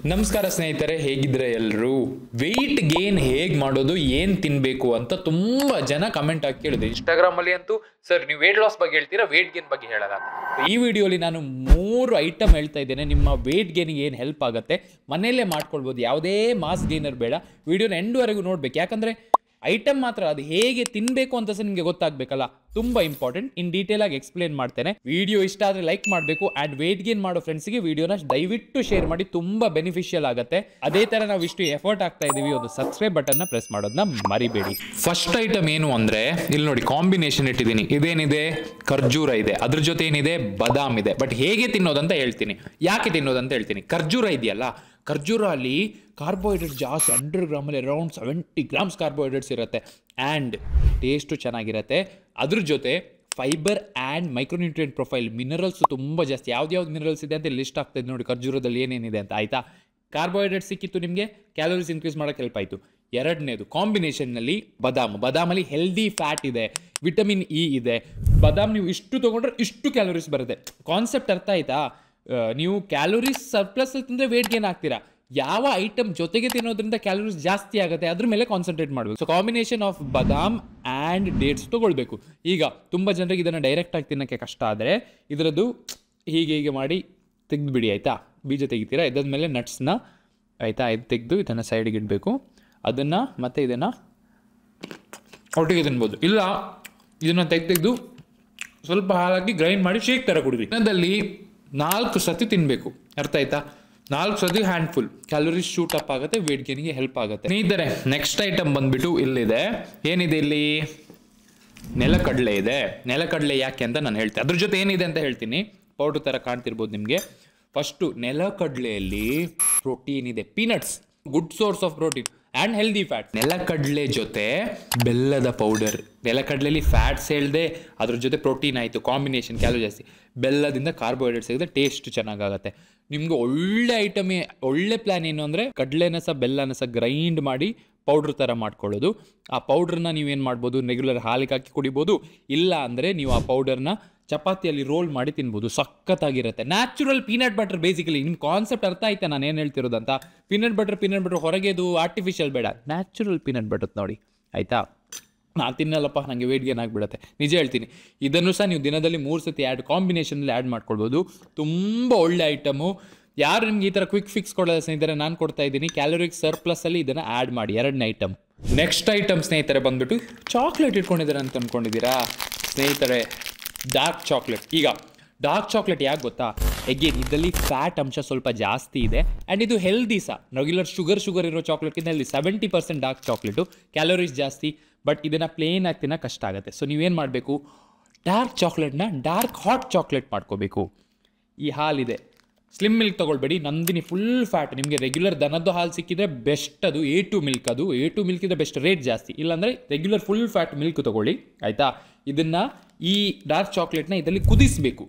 ನಮಸ್ಕಾರ ಸ್ನೇಹಿತರೆ, ಹೇಗಿದ್ರೆ ಎಲ್ಲರೂ? ವೆಯ್ಟ್ ಗೇನ್ ಹೇಗೆ ಮಾಡೋದು, ಏನು ತಿನ್ನಬೇಕು ಅಂತ ತುಂಬ ಜನ ಕಮೆಂಟ್ ಆಗಿ ಕೇಳಿದೆ. ಇನ್ಸ್ಟಾಗ್ರಾಮಲ್ಲಿ ಅಂತೂ ಸರ್ ನೀವು ವೇಟ್ ಲಾಸ್ ಬಗ್ಗೆ ಹೇಳ್ತೀರಾ, ವೇಟ್ ಗೇನ್ ಬಗ್ಗೆ ಹೇಳಲ್ಲ. ಈ ವಿಡಿಯೋಲಿ ನಾನು 3 ಐಟಮ್ ಹೇಳ್ತಾ ಇದ್ದೇನೆ, ನಿಮ್ಮ ವೇಟ್ ಗೇನಿಗೆ ಏನು ಹೆಲ್ಪ್ ಆಗುತ್ತೆ, ಮನೆಯಲ್ಲೇ ಮಾಡ್ಕೊಳ್ಬೋದು. ಯಾವುದೇ ಮಾಸ್ ಗೇನರ್ ಬೇಡ. ವಿಡಿಯೋನ ಎಂಡ್ವರೆಗೂ ನೋಡ್ಬೇಕು, ಯಾಕಂದರೆ ಐಟಮ್ ಮಾತ್ರ ಅದು ಹೇಗೆ ತಿನ್ನಬೇಕು ಅಂತ ಸಹ ನಿಮಗೆ ಗೊತ್ತಾಗಬೇಕಲ್ಲ, ತುಂಬ ಇಂಪಾರ್ಟೆಂಟ್. ಇನ್ ಡೀಟೇಲ್ ಆಗಿ ಎಕ್ಸ್ಪ್ಲೇನ್ ಮಾಡ್ತೇನೆ. ವಿಡಿಯೋ ಇಷ್ಟ ಆದರೆ ಲೈಕ್ ಮಾಡಬೇಕು. ಆ್ಯಂಡ್ ವೇಟ್ ಗೇನ್ ಮಾಡೋ ಫ್ರೆಂಡ್ಸ್ಗೆ ವಿಡಿಯೋನ ದಯವಿಟ್ಟು ಶೇರ್ ಮಾಡಿ, ತುಂಬ ಬೆನಿಫಿಷಿಯಲ್ ಆಗುತ್ತೆ. ಅದೇ ಥರ ನಾವು ಇಷ್ಟು ಎಫರ್ಟ್ ಆಗ್ತಾ ಇದ್ದೀವಿ, ಒಂದು ಸಬ್ಸ್ಕ್ರೈಬ್ ಬಟನ್ನ ಪ್ರೆಸ್ ಮಾಡೋದನ್ನ ಮರಿಬೇಡಿ. ಫಸ್ಟ್ ಐಟಮ್ ಏನು ಅಂದರೆ, ಇಲ್ಲಿ ನೋಡಿ ಕಾಂಬಿನೇಷನ್ ಇಟ್ಟಿದ್ದೀನಿ. ಇದೇನಿದೆ, ಖರ್ಜೂರ ಇದೆ, ಅದ್ರ ಜೊತೆ ಏನಿದೆ, ಬಾದಾಮ್ ಇದೆ. ಬಟ್ ಹೇಗೆ ತಿನ್ನೋದಂತ ಹೇಳ್ತೀನಿ, ಯಾಕೆ ತಿನ್ನೋದಂತ ಹೇಳ್ತೀನಿ. ಖರ್ಜೂರ ಇದೆಯಲ್ಲ, ಖರ್ಜೂರ ಅಲ್ಲಿ ಕಾರ್ಬೋಹೈಡ್ರೇಟ್ ಜಾಸ್ತಿ, 100 ಗ್ರಾಮಲ್ಲಿ ಅರೌಂಡ್ 70 ಗ್ರಾಮ್ಸ್ ಕಾರ್ಬೋಹೈಡ್ರೇಟ್ಸ್ ಇರುತ್ತೆ. ಆ್ಯಂಡ್ ಟೇಸ್ಟು ಚೆನ್ನಾಗಿರುತ್ತೆ. ಅದ್ರ ಜೊತೆ fibre and micronutrient profile, minerals ತುಂಬ ಜಾಸ್ತಿ. ಯಾವ್ದು ಮಿನರಲ್ಸ್ ಇದೆ ಅಂತ ಲಿಸ್ಟ್ ಆಗ್ತದೆ ನೋಡಿ ಖರ್ಜೂರದಲ್ಲಿ ಏನೇನಿದೆ ಅಂತ, ಆಯಿತಾ? ಕಾರ್ಬೋಹೈಡ್ರೇಟ್ ಸಿಕ್ಕಿತ್ತು ನಿಮಗೆ, ಕ್ಯಾಲೋರೀಸ್ ಇನ್ಕ್ರೀಸ್ ಮಾಡೋಕ್ಕೆ ಹೆಲ್ಪ್ ಆಯಿತು. ಎರಡನೇದು ಕಾಂಬಿನೇಷನ್ನಲ್ಲಿ ಬಾದಾಮಲ್ಲಿ ಹೆಲ್ದಿ ಫ್ಯಾಟ್ ಇದೆ, ವಿಟಮಿನ್ ಇ ಇದೆ. ಬಾದಾಮ್ ನೀವು ಇಷ್ಟು ತೊಗೊಂಡ್ರೆ ಇಷ್ಟು ಕ್ಯಾಲೋರೀಸ್ ಬರುತ್ತೆ. ಕಾನ್ಸೆಪ್ಟ್ ಅರ್ಥ ಆಯ್ತಾ? ನೀವು ಕ್ಯಾಲೋರೀಸ್ ಸರ್ಪ್ಲಸ್ ತಿಂದರೆ ವೇಟ್ ಗೇನ್ ಆಗ್ತೀರಾ. ಯಾವ ಐಟಮ್ ಜೊತೆಗೆ ತಿನ್ನೋದ್ರಿಂದ ಕ್ಯಾಲೋರೀಸ್ ಜಾಸ್ತಿ ಆಗುತ್ತೆ ಅದ್ರ ಮೇಲೆ ಕಾನ್ಸಂಟ್ರೇಟ್ ಮಾಡಬೇಕು. So combination of badam and dates ತೊಗೊಳ್ಬೇಕು. ಈಗ ತುಂಬ ಜನರಿಗೆ ಇದನ್ನು ಡೈರೆಕ್ಟಾಗಿ ತಿನ್ನೋಕ್ಕೆ ಕಷ್ಟ ಆದರೆ ಇದರದ್ದು ಹೀಗೆ ಮಾಡಿ ತೆಗೆದುಬಿಡಿ, ಆಯಿತಾ? ಬೀಜ ತೆಗಿತೀರಾ, ಇದಾದ್ಮೇಲೆ ನಟ್ಸ್ನ, ಆಯಿತಾ, ಇದು ತೆಗೆದು ಇದನ್ನು ಸೈಡಿಗೆ ಇಡಬೇಕು. ಅದನ್ನು ಮತ್ತು ಇದನ್ನು ಒಟ್ಟಿಗೆ ತಿನ್ಬೋದು. ಇಲ್ಲ ಇದನ್ನು ತೆಗೆದು ಸ್ವಲ್ಪ ಹಾಲಾಗಿ ಗ್ರೈಂಡ್ ಮಾಡಿ ಶೇಕ್ ಥರ ಕುಡಿರಿ. ದಿನದಲ್ಲಿ 4 ಸತಿ ತಿನ್ನಬೇಕು, ಅರ್ಥ ಆಯ್ತಾ? 4 ಸತಿ ಹ್ಯಾಂಡ್ಫುಲ್ ಕ್ಯಾಲೋರೀಸ್ ಶೂಟ್ ಅಪ್ ಆಗುತ್ತೆ, ವೇಟ್ ಗೇನಿಗೆ ಹೆಲ್ಪ್ ಆಗುತ್ತೆ. ಸ್ನೇಹಿತರೆ, ನೆಕ್ಸ್ಟ್ ಐಟಮ್ ಬಂದ್ಬಿಟ್ಟು ಇಲ್ಲಿದೆ. ಏನಿದೆ ಇಲ್ಲಿ? ನೆಲಕಡಲೆ ಇದೆ. ನೆಲಕಡಲೆ ಯಾಕೆ ಅಂತ ನಾನು ಹೇಳ್ತೀನಿ, ಅದ್ರ ಜೊತೆ ಏನಿದೆ ಅಂತ ಹೇಳ್ತೀನಿ. ಪೌಡ್ರ್ ಥರ ಕಾಣ್ತಿರ್ಬೋದು ನಿಮಗೆ. ಫಸ್ಟು ನೆಲಕಡಲೆಯಲ್ಲಿ ಪ್ರೋಟೀನ್ ಇದೆ, peanuts, good source of protein and healthy fat. ನೆಲಕಡಲೆ ಜೊತೆ ಬೆಲ್ಲದ ಪೌಡರ್, ನೆಲಕಡಲೆಯಲ್ಲಿ ಫ್ಯಾಟ್ಸ್ ಹೇಳಿದೆ, ಅದ್ರ ಜೊತೆ ಪ್ರೋಟೀನ್ ಆಯಿತು, ಕಾಂಬಿನೇಷನ್ ಕ್ಯಾಲೋರಿ ಜಾಸ್ತಿ. ಬೆಲ್ಲದಿಂದ ಕಾರ್ಬೋಹೈಡ್ರೇಟ್ಸ್ ಸಿಗುತ್ತೆ, ಟೇಸ್ಟ್ ಚೆನ್ನಾಗಾಗುತ್ತೆ. ನಿಮ್ಗೆ ಒಳ್ಳೆ ಐಟಮೇ, ಒಳ್ಳೆ ಪ್ಲ್ಯಾನ್ ಏನು ಅಂದರೆ ಕಡಲೆನ ಸಹ ಬೆಲ್ಲನ ಸಹ ಗ್ರೈಂಡ್ ಮಾಡಿ ಪೌಡ್ರ್ ಥರ ಮಾಡ್ಕೊಳ್ಳೋದು. ಆ ಪೌಡ್ರನ್ನ ನೀವೇನು ಮಾಡ್ಬೋದು, ರೆಗ್ಯುಲರ್ ಹಾಲಿಗೆ ಹಾಕಿ ಕುಡಿಬೋದು. ಇಲ್ಲ ಅಂದರೆ ನೀವು ಆ ಪೌಡರ್ನ ಚಪಾತಿಯಲ್ಲಿ ರೋಲ್ ಮಾಡಿ ತಿನ್ಬೋದು, ಸಖತ್ತಾಗಿರುತ್ತೆ. Natural peanut butter. ಬೇಸಿಕಲಿ ನಿಮ್ಮ ಕಾನ್ಸೆಪ್ಟ್ ಅರ್ಥ ಆಯ್ತಾ ನಾನು ಏನು ಹೇಳ್ತಿರೋದಂತ? ಪೀನಟ್ ಬಟರ್ ಹೊರಗೆದು ಆರ್ಟಿಫಿಷಿಯಲ್ ಬೇಡ, ನ್ಯಾಚುರಲ್ ಪೀನಟ್ ಬಟರ್ ನೋಡಿ, ಆಯಿತಾ? ನಾನು ತಿನ್ನಲ್ಲಪ್ಪ, ನನಗೆ ವೇಟ್ ಗೇನ್ ಆಗಿಬಿಡುತ್ತೆ, ನಿಜ ಹೇಳ್ತೀನಿ. ಇದನ್ನು ಸಹ ನೀವು ದಿನದಲ್ಲಿ 3 ಸತಿ ಕಾಂಬಿನೇಷನಲ್ಲಿ ಆ್ಯಡ್ ಮಾಡ್ಕೊಳ್ಬೋದು. ತುಂಬ ಒಳ್ಳೆ ಐಟಮು. ಯಾರು ನಿಮ್ಗೆ ಈ ಥರ ಕ್ವಿಕ್ ಫಿಕ್ಸ್ ಕೊಡೋದು ಸ್ನೇಹಿತರೆ, ನಾನು ಕೊಡ್ತಾ ಇದ್ದೀನಿ. ಕ್ಯಾಲೋರಿಕ್ ಸರ್ಪ್ಲಸ್ಸಲ್ಲಿ ಇದನ್ನು ಆ್ಯಡ್ ಮಾಡಿ. 2ನೇ ಐಟಮ್. ನೆಕ್ಸ್ಟ್ ಐಟಮ್ ಸ್ನೇಹಿತರೆ ಬಂದ್ಬಿಟ್ಟು ಚಾಕ್ಲೇಟ್ ಇಟ್ಕೊಂಡಿದ್ದಾರೆ ಅಂತ ಅಂದ್ಕೊಂಡಿದ್ದೀರಾ ಸ್ನೇಹಿತರೆ? Dark chocolate. ಈಗ ಡಾರ್ಕ್ ಚಾಕ್ಲೇಟ್ ಯಾಕೆ ಗೊತ್ತಾ? ಎಗೇನ್ ಇದರಲ್ಲಿ ಫ್ಯಾಟ್ ಅಂಶ ಸ್ವಲ್ಪ ಜಾಸ್ತಿ ಇದೆ ಆ್ಯಂಡ್ ಇದು ಹೆಲ್ದಿ ಸಹ. ರೆಗ್ಯುಲರ್ ಶುಗರ್ ಇರೋ ಚಾಕ್ಲೇಟ್ಗಿಂತ ಹೆಲ್ದಿ. 70% ಡಾರ್ಕ್ ಚಾಕ್ಲೇಟು, ಕ್ಯಾಲೋರೀಸ್ ಜಾಸ್ತಿ. ಬಟ್ ಇದನ್ನು ಪ್ಲೇನ್ ಆಗಿ ತಿನ್ನೋಕೆ ಕಷ್ಟ ಆಗುತ್ತೆ. ಸೊ ನೀವೇನು ಮಾಡಬೇಕು, ಡಾರ್ಕ್ ಚಾಕ್ಲೇಟ್ನ ಡಾರ್ಕ್ ಹಾಟ್ ಚಾಕ್ಲೇಟ್ ಮಾಡ್ಕೋಬೇಕು. ಈ ಹಾಲಿದೆ, ಸ್ಲಿಮ್ ಮಿಲ್ಕ್ ತೊಗೊಳ್ಬೇಡಿ, ನಂದಿನಿ ಫುಲ್ ಫ್ಯಾಟ್. ನಿಮಗೆ ರೆಗ್ಯುಲರ್ ದನದ್ದು ಹಾಲು ಸಿಕ್ಕಿದ್ರೆ ಬೆಸ್ಟ್, ಅದು A2 ಮಿಲ್ಕ್. ಅದು A2 ಮಿಲ್ಕ್ ಇದ್ರೆ ಬೆಸ್ಟ್, ರೇಟ್ ಜಾಸ್ತಿ. ಇಲ್ಲಾಂದರೆ ರೆಗ್ಯುಲರ್ ಫುಲ್ ಫ್ಯಾಟ್ ಮಿಲ್ಕ್ ತೊಗೊಳ್ಳಿ, ಆಯಿತಾ? ಇದನ್ನು, ಈ ಡಾರ್ಕ್ ಚಾಕ್ಲೇಟ್ನ ಇದರಲ್ಲಿ ಕುದಿಸಬೇಕು,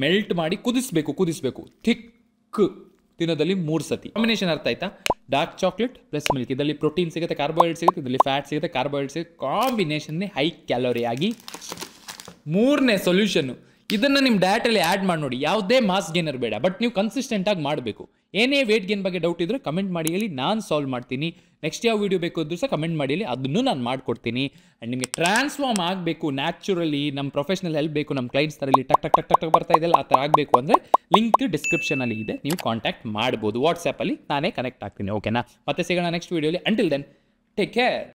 ಮೆಲ್ಟ್ ಮಾಡಿ ಕುದಿಸಬೇಕು ಥಿಕ್ ದಿನದಲ್ಲಿ 3 ಸತಿ. ಕಾಂಬಿನೇಷನ್ ಅರ್ಥ ಆಯ್ತಾ? ಡಾರ್ಕ್ ಚಾಕ್ಲೇಟ್ ಪ್ಲಸ್ ಮಿಲ್ಕ್, ಇದರಲ್ಲಿ ಪ್ರೋಟೀನ್ ಸಿಗುತ್ತೆ, ಕಾರ್ಬೋಹೈಡ್ರೇಟ್ ಸಿಗುತ್ತೆ, ಇದರಲ್ಲಿ ಫ್ಯಾಟ್ ಸಿಗುತ್ತೆ, ಕಾರ್ಬೋಹೈಡ್ರೇಟ್ ಸಿಗುತ್ತೆ. ಕಾಂಬಿನೇಷನ್ನೇ ಹೈ ಕ್ಯಾಲೋರಿ ಆಗಿ 3ನೇ ಸೊಲ್ಯೂಷನ್ನು. ಇದನ್ನು ನಿಮ್ಮ ಡಯಟಲ್ಲಿ ಆ್ಯಡ್ ಮಾಡಿ ನೋಡಿ. ಯಾವುದೇ ಮಾಸ್ ಗೇನರ್ ಬೇಡ, ಬಟ್ ನೀವು ಕನ್ಸಿಸ್ಟೆಂಟಾಗಿ ಮಾಡಬೇಕು. ಏನೇ ವೇಟ್ ಗೇನ್ ಬಗ್ಗೆ ಡೌಟ್ ಇದ್ದರೆ ಕಮೆಂಟ್ ಮಾಡಿ ಹೇಳಿ, ನಾನು ಸಾಲ್ವ್ ಮಾಡ್ತೀನಿ. ನೆಕ್ಸ್ಟ್ ಯಾವ ವೀಡಿಯೋ ಬೇಕು ಅಂದರೂ ಸಹ ಕಮೆಂಟ್ ಮಾಡಿ ಹೇಳಿ, ಅದನ್ನು ನಾನು ಮಾಡಿಕೊಡ್ತೀನಿ. ಆ್ಯಂಡ್ ನಿಮಗೆ ಟ್ರಾನ್ಸ್ಫಾರ್ಮ್ ಆಗಬೇಕು ನ್ಯಾಚುರಲಿ, ನಮ್ಮ ಪ್ರೊಫೆಷನಲ್ ಹೆಲ್ಪ್ ಬೇಕು, ನಮ್ಮ ಕ್ಲೈಂಟ್ಸ್ ಥರಲ್ಲಿ ಟಕ್ ಬರ್ತಾ ಇದೆಯಲ್ಲ, ಆ ಥರ ಆಗಬೇಕು ಅಂದರೆ ಲಿಂಕ್ ಡಿಸ್ಕ್ರಿಪ್ಷನಲ್ಲಿ ಇದೆ, ನೀವು ಕಾಂಟ್ಯಾಕ್ಟ್ ಮಾಡ್ಬೋದು. ವಾಟ್ಸಪ್ಪಲ್ಲಿ ನಾನೇ ಕನೆಕ್ಟ್ ಆಗ್ತೀನಿ, ಓಕೆನಾ? ಮತ್ತೆ ಸಿಗೋಣ ನೆಕ್ಸ್ಟ್ ವೀಡಿಯೋಲಿ. Until then, take care.